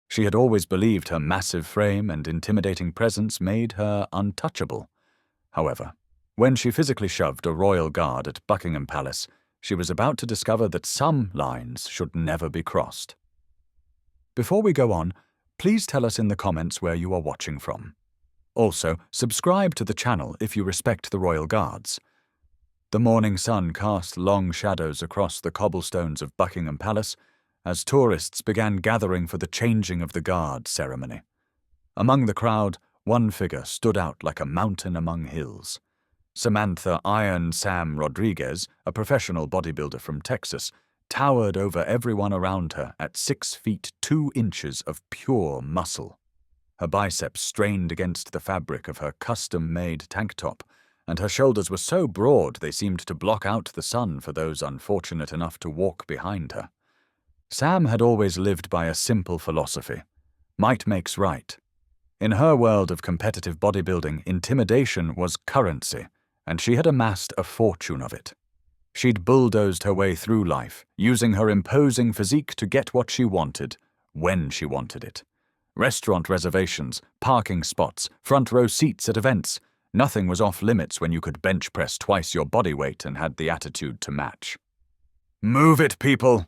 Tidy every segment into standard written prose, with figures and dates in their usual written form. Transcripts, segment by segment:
She had always believed her massive frame and intimidating presence made her untouchable. However, when she physically shoved a royal guard at Buckingham Palace, she was about to discover that some lines should never be crossed. Before we go on, please tell us in the comments where you are watching from. Also, subscribe to the channel if you respect the royal guards. The morning sun cast long shadows across the cobblestones of Buckingham Palace as tourists began gathering for the changing of the guard ceremony. Among the crowd, one figure stood out like a mountain among hills. Samantha "Iron Sam" Rodriguez, a professional bodybuilder from Texas, towered over everyone around her at 6 feet 2 inches of pure muscle. Her biceps strained against the fabric of her custom-made tank top, and her shoulders were so broad they seemed to block out the sun for those unfortunate enough to walk behind her. Sam had always lived by a simple philosophy: might makes right. In her world of competitive bodybuilding, intimidation was currency, and she had amassed a fortune of it. She'd bulldozed her way through life, using her imposing physique to get what she wanted, when she wanted it. Restaurant reservations, parking spots, front row seats at events. Nothing was off limits when you could bench press twice your body weight and had the attitude to match. "Move it, people!"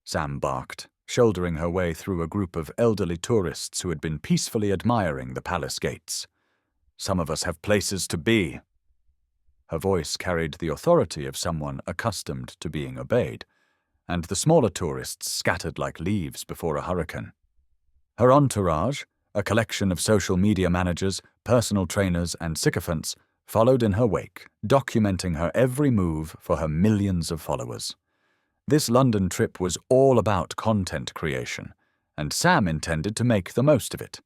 Sam barked, shouldering her way through a group of elderly tourists who had been peacefully admiring the palace gates. "Some of us have places to be." Her voice carried the authority of someone accustomed to being obeyed, and the smaller tourists scattered like leaves before a hurricane. Her entourage, a collection of social media managers, personal trainers, and sycophants, followed in her wake, documenting her every move for her millions of followers. This London trip was all about content creation, and Sam intended to make the most of it.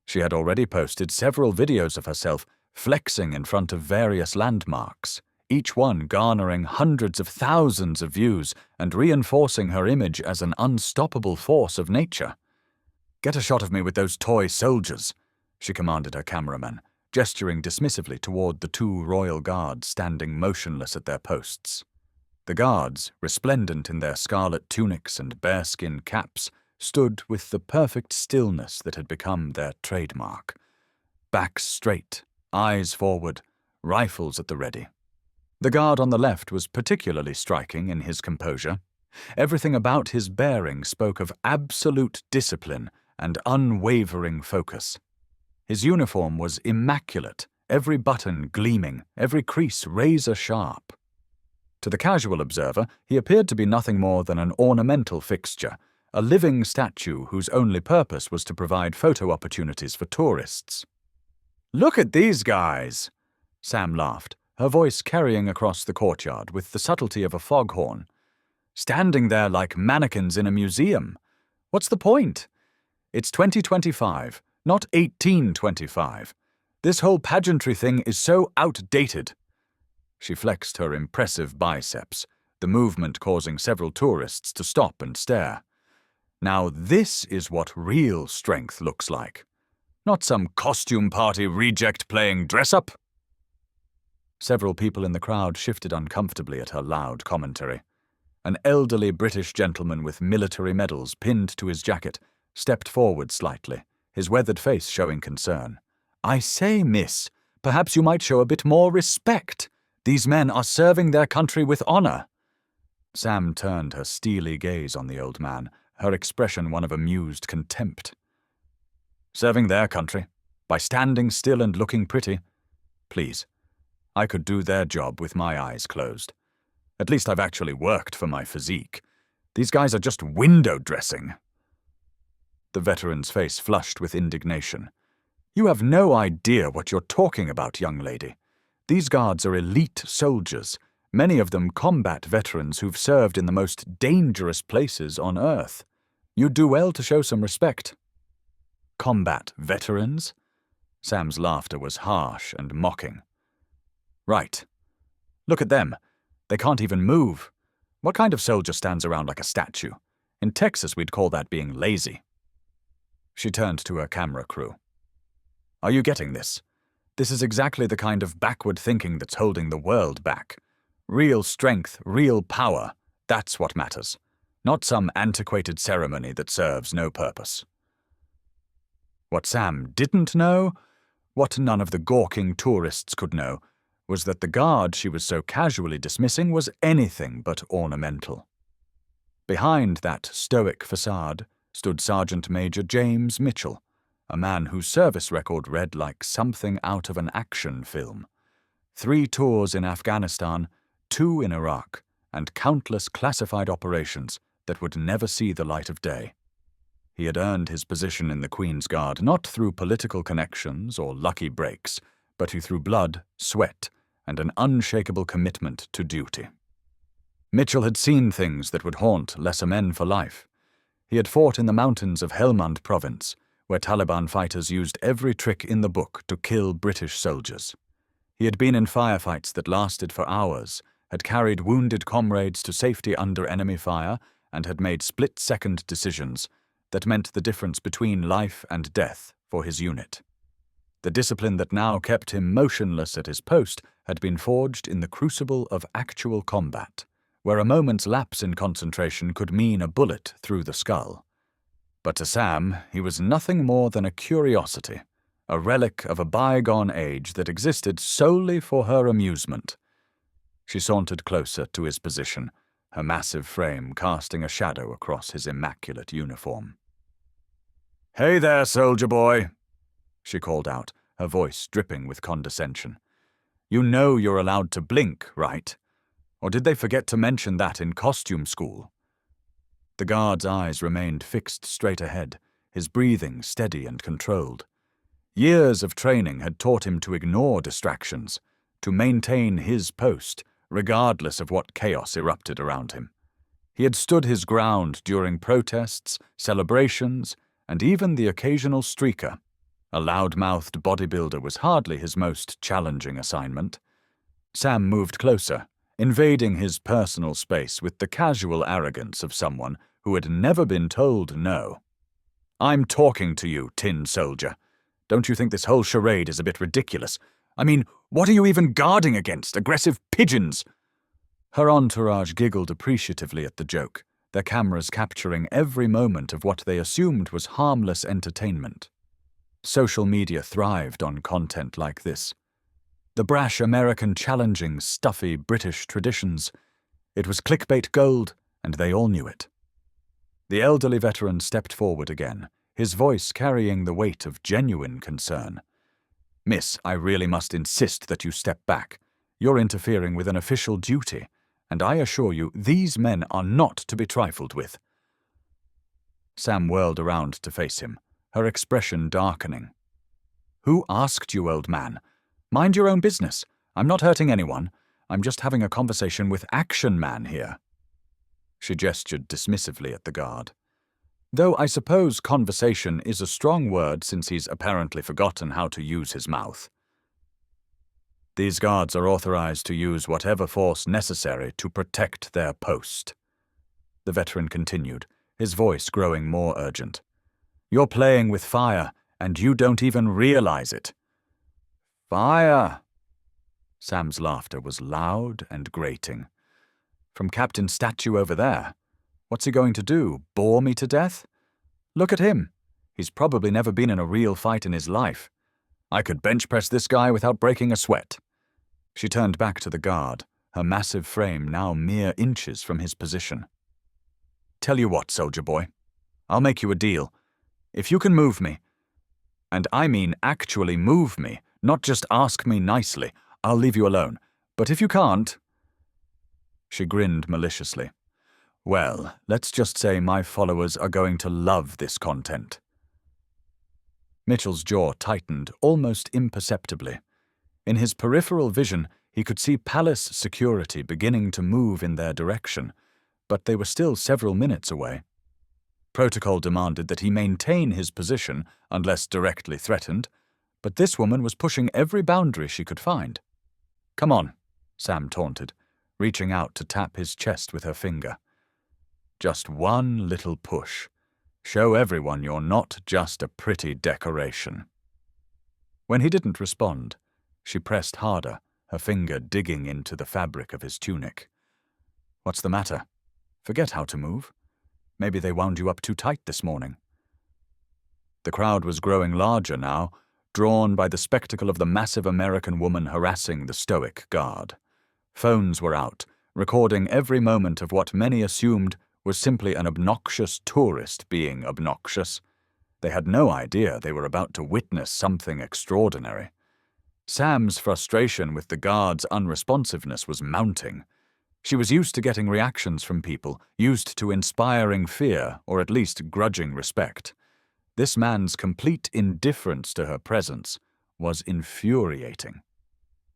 She had already posted several videos of herself flexing in front of various landmarks, each one garnering hundreds of thousands of views and reinforcing her image as an unstoppable force of nature. "Get a shot of me with those toy soldiers," she commanded her cameraman, gesturing dismissively toward the 2 royal guards standing motionless at their posts. The guards, resplendent in their scarlet tunics and bearskin caps, stood with the perfect stillness that had become their trademark. Backs straight, eyes forward, rifles at the ready. The guard on the left was particularly striking in his composure. Everything about his bearing spoke of absolute discipline and unwavering focus. His uniform was immaculate, every button gleaming, every crease razor-sharp. To the casual observer, he appeared to be nothing more than an ornamental fixture, a living statue whose only purpose was to provide photo opportunities for tourists. "Look at these guys!" Sam laughed, her voice carrying across the courtyard with the subtlety of a foghorn. "Standing there like mannequins in a museum. What's the point? It's 2025, not 1825. This whole pageantry thing is so outdated." She flexed her impressive biceps, the movement causing several tourists to stop and stare. "Now this is what real strength looks like. Not some costume party reject playing dress-up." Several people in the crowd shifted uncomfortably at her loud commentary. An elderly British gentleman with military medals pinned to his jacket stepped forward slightly, his weathered face showing concern. "I say, miss, perhaps you might show a bit more respect. These men are serving their country with honor." Sam turned her steely gaze on the old man, her expression one of amused contempt. "Serving their country? By standing still and looking pretty? Please, I could do their job with my eyes closed. At least I've actually worked for my physique. These guys are just window dressing." The veteran's face flushed with indignation. "You have no idea what you're talking about, young lady. These guards are elite soldiers, many of them combat veterans who've served in the most dangerous places on Earth. You'd do well to show some respect." "Combat veterans?" Sam's laughter was harsh and mocking. "Right. Look at them. They can't even move. What kind of soldier stands around like a statue? In Texas, we'd call that being lazy." She turned to her camera crew. "Are you getting this? This is exactly the kind of backward thinking that's holding the world back. Real strength, real power, that's what matters. not some antiquated ceremony that serves no purpose. What Sam didn't know, what none of the gawking tourists could know, was that the guard she was so casually dismissing was anything but ornamental. Behind that stoic facade stood Sergeant Major James Mitchell, a man whose service record read like something out of an action film. 3 tours in Afghanistan, 2 in Iraq, and countless classified operations that would never see the light of day. He had earned his position in the Queen's Guard not through political connections or lucky breaks, but through blood, sweat, and an unshakable commitment to duty. Mitchell had seen things that would haunt lesser men for life. He had fought in the mountains of Helmand province, where Taliban fighters used every trick in the book to kill British soldiers. He had been in firefights that lasted for hours, had carried wounded comrades to safety under enemy fire, and had made split-second decisions that meant the difference between life and death for his unit. The discipline that now kept him motionless at his post had been forged in the crucible of actual combat, where a moment's lapse in concentration could mean a bullet through the skull. But to Sam, he was nothing more than a curiosity, a relic of a bygone age that existed solely for her amusement. She sauntered closer to his position, her massive frame casting a shadow across his immaculate uniform. "Hey there, soldier boy," she called out, her voice dripping with condescension. "You know you're allowed to blink, right? Or did they forget to mention that in costume school?" The guard's eyes remained fixed straight ahead, his breathing steady and controlled. Years of training had taught him to ignore distractions, to maintain his post, regardless of what chaos erupted around him. He had stood his ground during protests, celebrations, and even the occasional streaker. A loud-mouthed bodybuilder was hardly his most challenging assignment. Sam moved closer, invading his personal space with the casual arrogance of someone who had never been told no. "I'm talking to you, tin soldier. Don't you think this whole charade is a bit ridiculous? I mean, what are you even guarding against? Aggressive pigeons?" Her entourage giggled appreciatively at the joke, their cameras capturing every moment of what they assumed was harmless entertainment. Social media thrived on content like this. The brash American challenging stuffy British traditions. It was clickbait gold, and they all knew it. The elderly veteran stepped forward again, his voice carrying the weight of genuine concern. "Miss, I really must insist that you step back. You're interfering with an official duty, and I assure you these men are not to be trifled with." Sam whirled around to face him, her expression darkening. "Who asked you, old man? Mind your own business. I'm not hurting anyone. I'm just having a conversation with Action Man here." She gestured dismissively at the guard. "Though I suppose conversation is a strong word since he's apparently forgotten how to use his mouth." "These guards are authorized to use whatever force necessary to protect their post," the veteran continued, his voice growing more urgent. "You're playing with fire, and you don't even realize it." "Fire!" Sam's laughter was loud and grating. "From Captain Statue over there. What's he going to do, bore me to death? Look at him. He's probably never been in a real fight in his life. I could bench press this guy without breaking a sweat." She turned back to the guard, her massive frame now mere inches from his position. "Tell you what, soldier boy. I'll make you a deal. If you can move me, and I mean actually move me, not just ask me nicely, I'll leave you alone. But if you can't—" She grinned maliciously. "Well, let's just say my followers are going to love this content." Mitchell's jaw tightened almost imperceptibly. In his peripheral vision, he could see palace security beginning to move in their direction, but they were still several minutes away. Protocol demanded that he maintain his position unless directly threatened, but this woman was pushing every boundary she could find. "Come on," Sam taunted, reaching out to tap his chest with her finger. "Just one little push. Show everyone you're not just a pretty decoration." When he didn't respond, she pressed harder, her finger digging into the fabric of his tunic. "What's the matter? Forget how to move. Maybe they wound you up too tight this morning." The crowd was growing larger now, drawn by the spectacle of the massive American woman harassing the stoic guard. Phones were out, recording every moment of what many assumed was simply an obnoxious tourist being obnoxious. They had no idea they were about to witness something extraordinary. Sam's frustration with the guard's unresponsiveness was mounting. She was used to getting reactions from people, used to inspiring fear or at least grudging respect. This man's complete indifference to her presence was infuriating.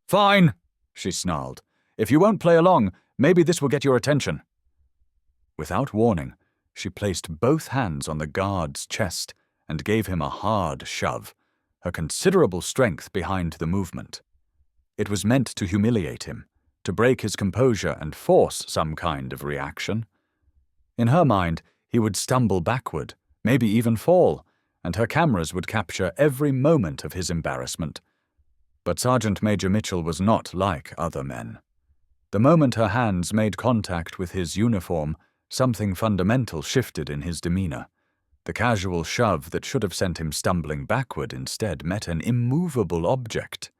"Fine," she snarled. "If you won't play along, maybe this will get your attention." Without warning, she placed both hands on the guard's chest and gave him a hard shove, her considerable strength behind the movement. It was meant to humiliate him, to break his composure and force some kind of reaction. In her mind, he would stumble backward, maybe even fall, and her cameras would capture every moment of his embarrassment. But Sergeant Major Mitchell was not like other men. The moment her hands made contact with his uniform, something fundamental shifted in his demeanor. The casual shove that should have sent him stumbling backward instead met an immovable object.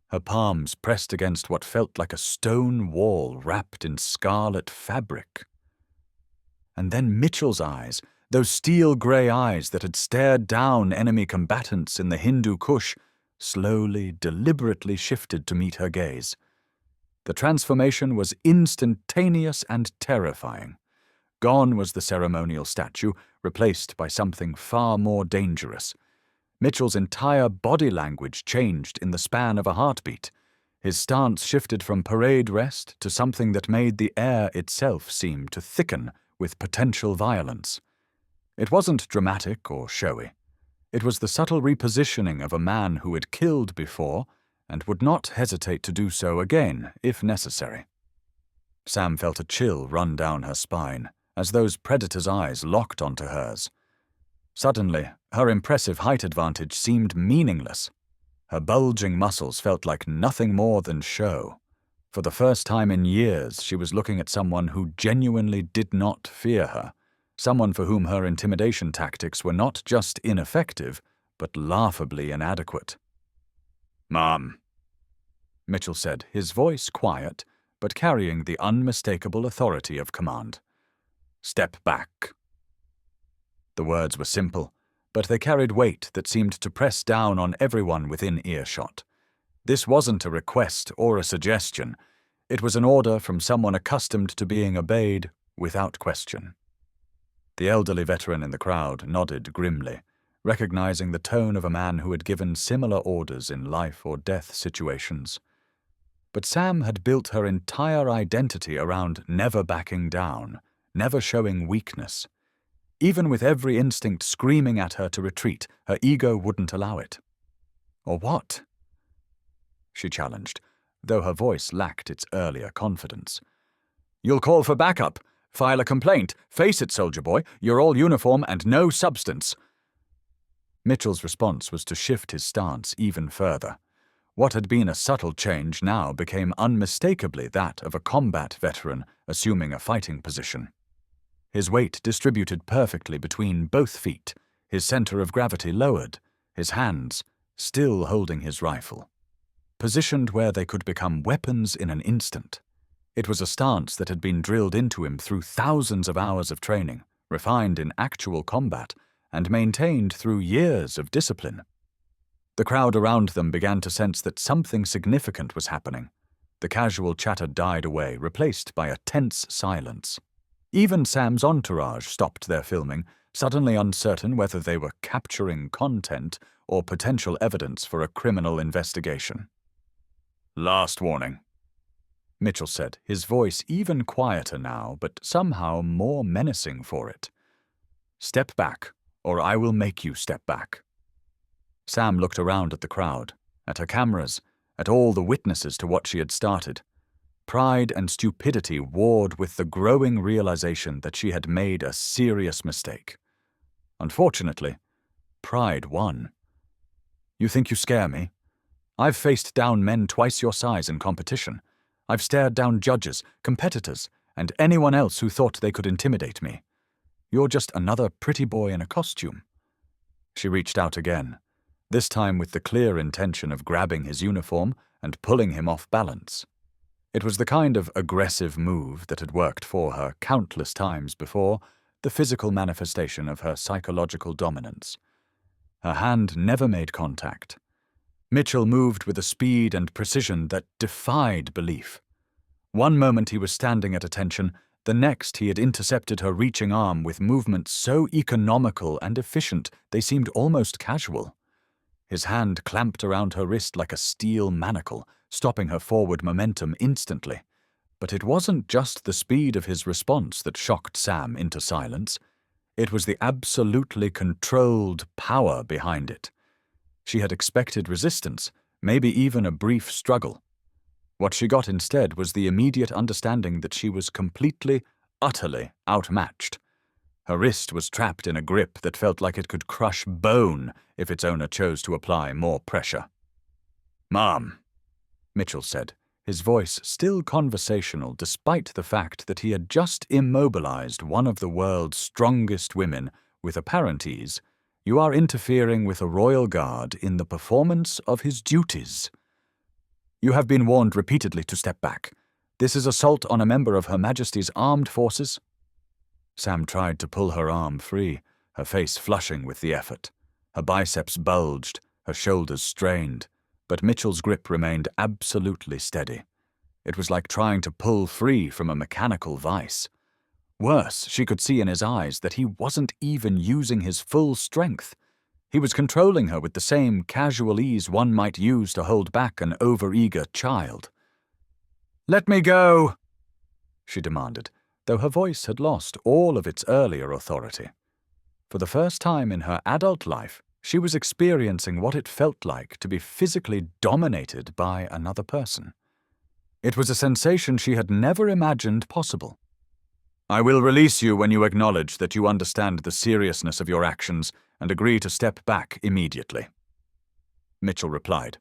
Her palms pressed against what felt like a stone wall wrapped in scarlet fabric. And then Mitchell's eyes, those steel-gray eyes that had stared down enemy combatants in the Hindu Kush, slowly, deliberately shifted to meet her gaze. The transformation was instantaneous and terrifying. Gone was the ceremonial statue, replaced by something far more dangerous. Mitchell's entire body language changed in the span of a heartbeat. His stance shifted from parade rest to something that made the air itself seem to thicken with potential violence. It wasn't dramatic or showy. It was the subtle repositioning of a man who had killed before and would not hesitate to do so again if necessary. Sam felt a chill run down her spine as those predators' eyes locked onto hers. Suddenly, her impressive height advantage seemed meaningless. Her bulging muscles felt like nothing more than show. For the first time in years, she was looking at someone who genuinely did not fear her, someone for whom her intimidation tactics were not just ineffective, but laughably inadequate. "Mom," Mitchell said, his voice quiet, but carrying the unmistakable authority of command. "Step back." The words were simple, but they carried weight that seemed to press down on everyone within earshot. This wasn't a request or a suggestion. It was an order from someone accustomed to being obeyed without question. The elderly veteran in the crowd nodded grimly, recognizing the tone of a man who had given similar orders in life-or-death situations. But Sam had built her entire identity around never backing down, never showing weakness. Even with every instinct screaming at her to retreat, her ego wouldn't allow it. "Or what?" she challenged, though her voice lacked its earlier confidence. "You'll call for backup, file a complaint, face it, soldier boy, you're all uniform and no substance." Mitchell's response was to shift his stance even further. What had been a subtle change now became unmistakably that of a combat veteran assuming a fighting position. His weight distributed perfectly between both feet, his center of gravity lowered, his hands still holding his rifle, positioned where they could become weapons in an instant. It was a stance that had been drilled into him through thousands of hours of training, refined in actual combat, and maintained through years of discipline. The crowd around them began to sense that something significant was happening. The casual chatter died away, replaced by a tense silence. Even Sam's entourage stopped their filming, suddenly uncertain whether they were capturing content or potential evidence for a criminal investigation. "Last warning," Mitchell said, his voice even quieter now, but somehow more menacing for it. "Step back, or I will make you step back." Sam looked around at the crowd, at her cameras, at all the witnesses to what she had started. Pride and stupidity warred with the growing realization that she had made a serious mistake. Unfortunately, pride won. "You think you scare me? I've faced down men twice your size in competition. I've stared down judges, competitors, and anyone else who thought they could intimidate me. You're just another pretty boy in a costume." She reached out again, this time with the clear intention of grabbing his uniform and pulling him off balance. It was the kind of aggressive move that had worked for her countless times before, the physical manifestation of her psychological dominance. Her hand never made contact. Mitchell moved with a speed and precision that defied belief. One moment he was standing at attention, the next he had intercepted her reaching arm with movements so economical and efficient they seemed almost casual. His hand clamped around her wrist like a steel manacle, stopping her forward momentum instantly. But it wasn't just the speed of his response that shocked Sam into silence. It was the absolutely controlled power behind it. She had expected resistance, maybe even a brief struggle. What she got instead was the immediate understanding that she was completely, utterly outmatched. Her wrist was trapped in a grip that felt like it could crush bone if its owner chose to apply more pressure. "Mom," Mitchell said, his voice still conversational despite the fact that he had just immobilized one of the world's strongest women with apparent ease, "you are interfering with a royal guard in the performance of his duties. You have been warned repeatedly to step back. This is assault on a member of Her Majesty's Armed Forces." Sam tried to pull her arm free, her face flushing with the effort. Her biceps bulged, her shoulders strained, but Mitchell's grip remained absolutely steady. It was like trying to pull free from a mechanical vice. Worse, she could see in his eyes that he wasn't even using his full strength. He was controlling her with the same casual ease one might use to hold back an overeager child. "Let me go," she demanded, though her voice had lost all of its earlier authority. For the first time in her adult life, she was experiencing what it felt like to be physically dominated by another person. It was a sensation she had never imagined possible. "I will release you when you acknowledge that you understand the seriousness of your actions and agree to step back immediately," Mitchell replied.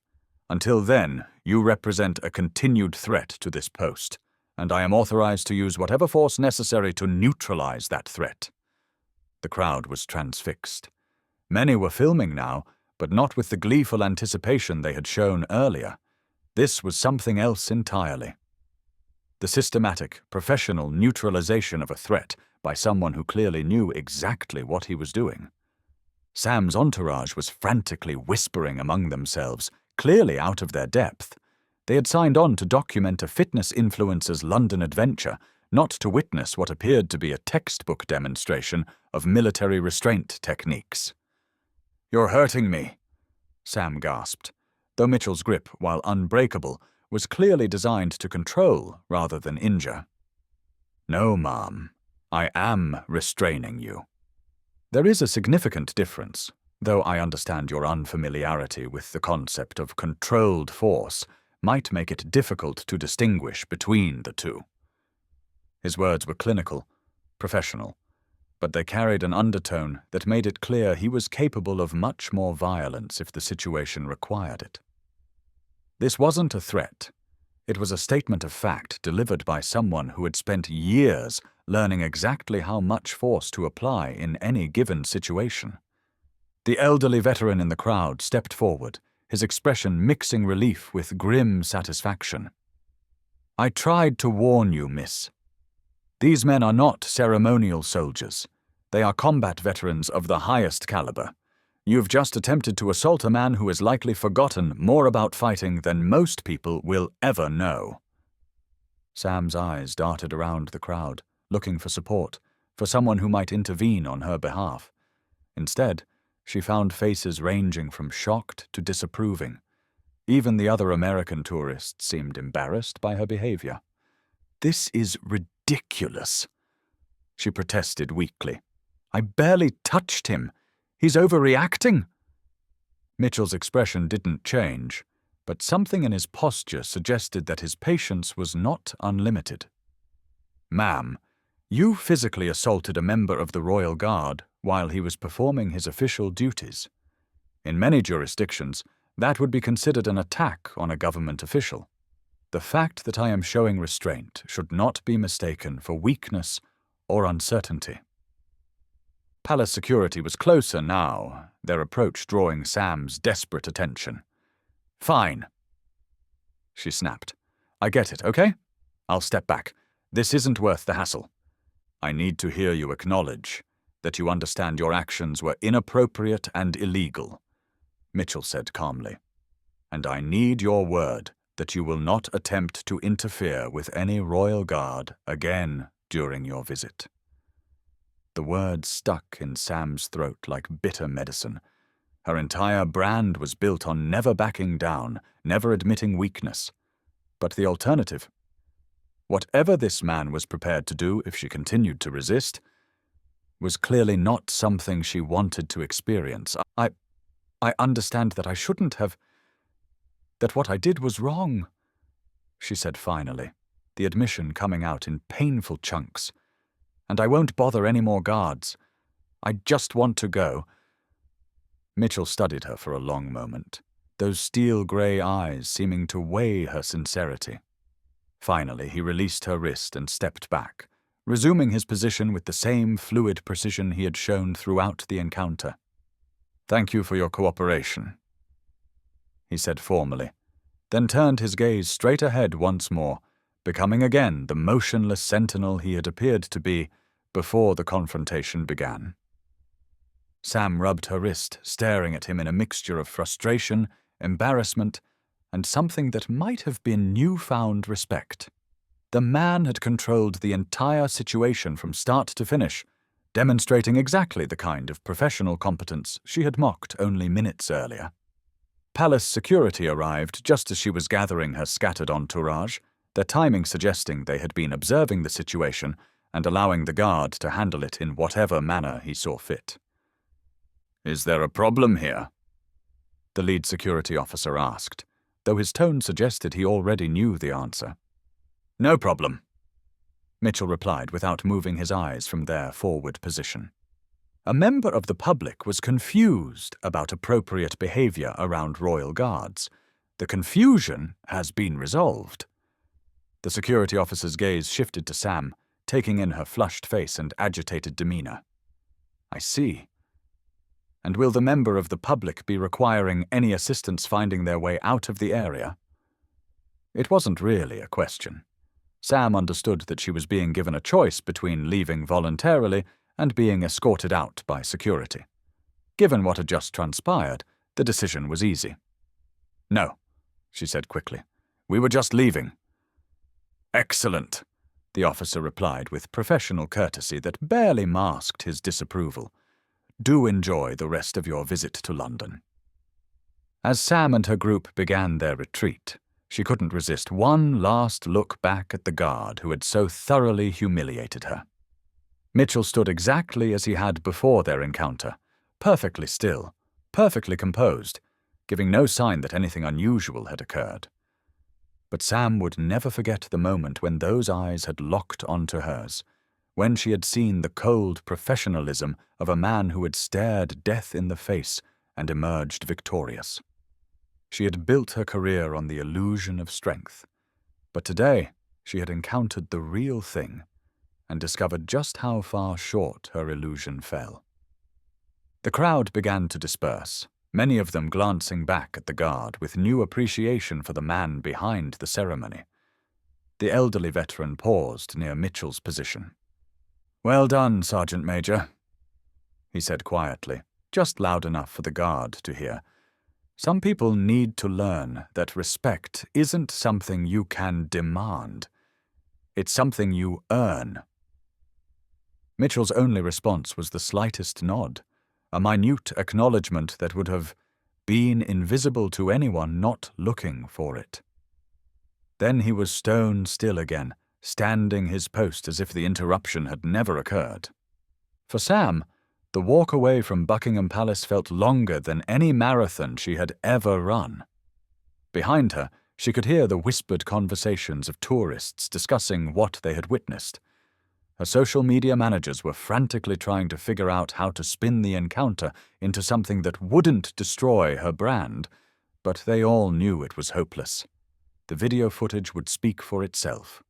"Until then, you represent a continued threat to this post, and I am authorized to use whatever force necessary to neutralize that threat." The crowd was transfixed. Many were filming now, but not with the gleeful anticipation they had shown earlier. This was something else entirely. The systematic, professional neutralization of a threat by someone who clearly knew exactly what he was doing. Sam's entourage was frantically whispering among themselves, clearly out of their depth. They had signed on to document a fitness influencer's London adventure, not to witness what appeared to be a textbook demonstration of military restraint techniques. "You're hurting me," Sam gasped, though Mitchell's grip, while unbreakable, was clearly designed to control rather than injure. "No, Mom, I am restraining you." There is a significant difference, though I understand your unfamiliarity with the concept of controlled force might make it difficult to distinguish between the two. His words were clinical, professional, but they carried an undertone that made it clear he was capable of much more violence if the situation required it. This wasn't a threat. It was a statement of fact delivered by someone who had spent years learning exactly how much force to apply in any given situation. The elderly veteran in the crowd stepped forward, his expression mixing relief with grim satisfaction. "I tried to warn you, miss. These men are not ceremonial soldiers. They are combat veterans of the highest caliber. You've just attempted to assault a man who has likely forgotten more about fighting than most people will ever know." Sam's eyes darted around the crowd, looking for support, for someone who might intervene on her behalf. Instead, she found faces ranging from shocked to disapproving. Even the other American tourists seemed embarrassed by her behavior. "This is ridiculous," she protested weakly. "I barely touched him. He's overreacting." Mitchell's expression didn't change, but something in his posture suggested that his patience was not unlimited. "Ma'am, you physically assaulted a member of the Royal Guard while he was performing his official duties. In many jurisdictions, that would be considered an attack on a government official. The fact that I am showing restraint should not be mistaken for weakness or uncertainty." Palace security was closer now, their approach drawing Sam's desperate attention. "Fine," she snapped. "I get it, okay? I'll step back. This isn't worth the hassle. I need to hear you acknowledge that you understand your actions were inappropriate and illegal," Mitchell said calmly. "And I need your word that you will not attempt to interfere with any royal guard again during your visit." The words stuck in Sam's throat like bitter medicine. Her entire brand was built on never backing down, never admitting weakness. But the alternative? Whatever this man was prepared to do if she continued to resist, was clearly not something she wanted to experience. I understand that I shouldn't have, that what I did was wrong," she said finally, the admission coming out in painful chunks. "And I won't bother any more guards. I just want to go." Mitchell studied her for a long moment, those steel-grey eyes seeming to weigh her sincerity. Finally, he released her wrist and stepped back, resuming his position with the same fluid precision he had shown throughout the encounter. "Thank you for your cooperation," he said formally, then turned his gaze straight ahead once more, becoming again the motionless sentinel he had appeared to be before the confrontation began. Sam rubbed her wrist, staring at him in a mixture of frustration, embarrassment, and something that might have been newfound respect. The man had controlled the entire situation from start to finish, demonstrating exactly the kind of professional competence she had mocked only minutes earlier. Palace security arrived just as she was gathering her scattered entourage, their timing suggesting they had been observing the situation and allowing the guard to handle it in whatever manner he saw fit. "Is there a problem here?" the lead security officer asked, though his tone suggested he already knew the answer. "No problem," Mitchell replied without moving his eyes from their forward position. A member of the public was confused about appropriate behavior around royal guards. The confusion has been resolved. The security officer's gaze shifted to Sam, taking in her flushed face and agitated demeanor. "I see. And will the member of the public be requiring any assistance finding their way out of the area?" It wasn't really a question. Sam understood that she was being given a choice between leaving voluntarily and being escorted out by security. Given what had just transpired, the decision was easy. "No," she said quickly. "We were just leaving." "Excellent," the officer replied with professional courtesy that barely masked his disapproval. "Do enjoy the rest of your visit to London." As Sam and her group began their retreat, she couldn't resist one last look back at the guard who had so thoroughly humiliated her. Mitchell stood exactly as he had before their encounter, perfectly still, perfectly composed, giving no sign that anything unusual had occurred. But Sam would never forget the moment when those eyes had locked onto hers, when she had seen the cold professionalism of a man who had stared death in the face and emerged victorious. She had built her career on the illusion of strength, but today she had encountered the real thing and discovered just how far short her illusion fell. The crowd began to disperse, many of them glancing back at the guard with new appreciation for the man behind the ceremony. The elderly veteran paused near Mitchell's position. "Well done, Sergeant Major," he said quietly, just loud enough for the guard to hear. "Some people need to learn that respect isn't something you can demand. It's something you earn." Mitchell's only response was the slightest nod, a minute acknowledgement that would have been invisible to anyone not looking for it. Then he was stone still again, standing his post as if the interruption had never occurred. For Sam, the walk away from Buckingham Palace felt longer than any marathon she had ever run. Behind her, she could hear the whispered conversations of tourists discussing what they had witnessed. Her social media managers were frantically trying to figure out how to spin the encounter into something that wouldn't destroy her brand, but they all knew it was hopeless. The video footage would speak for itself.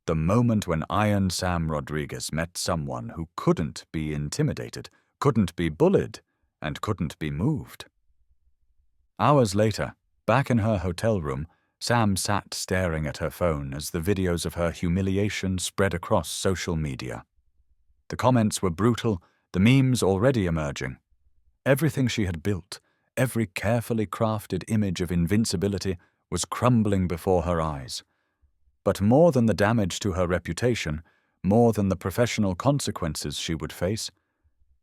The moment when Iron Sam Rodriguez met someone who couldn't be intimidated couldn't be bullied, and couldn't be moved. Hours later, back in her hotel room, Sam sat staring at her phone as the videos of her humiliation spread across social media. The comments were brutal, the memes already emerging. Everything she had built, every carefully crafted image of invincibility, was crumbling before her eyes. But more than the damage to her reputation, more than the professional consequences she would face,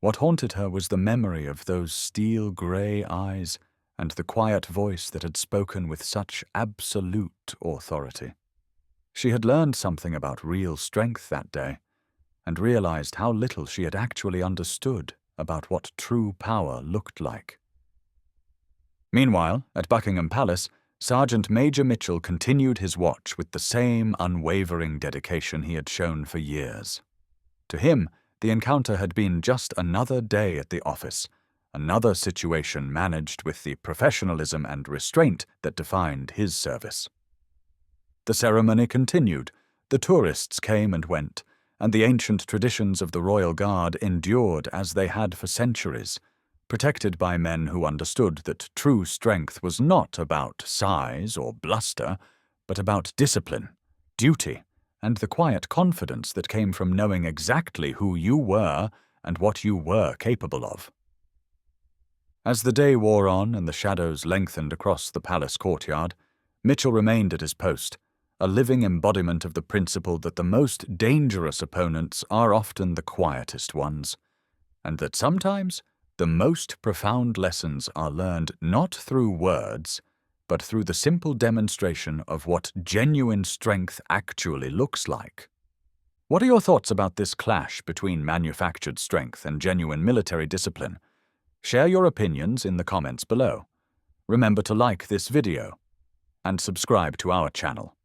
what haunted her was the memory of those steel-grey eyes and the quiet voice that had spoken with such absolute authority. She had learned something about real strength that day, and realized how little she had actually understood about what true power looked like. Meanwhile, at Buckingham Palace, Sergeant Major Mitchell continued his watch with the same unwavering dedication he had shown for years. To him, the encounter had been just another day at the office, another situation managed with the professionalism and restraint that defined his service. The ceremony continued, the tourists came and went, and the ancient traditions of the Royal Guard endured as they had for centuries, protected by men who understood that true strength was not about size or bluster, but about discipline, duty, and the quiet confidence that came from knowing exactly who you were and what you were capable of. As the day wore on and the shadows lengthened across the palace courtyard, Mitchell remained at his post, a living embodiment of the principle that the most dangerous opponents are often the quietest ones, and that sometimes the most profound lessons are learned not through words, but through the simple demonstration of what genuine strength actually looks like. What are your thoughts about this clash between manufactured strength and genuine military discipline? Share your opinions in the comments below. Remember to like this video and subscribe to our channel.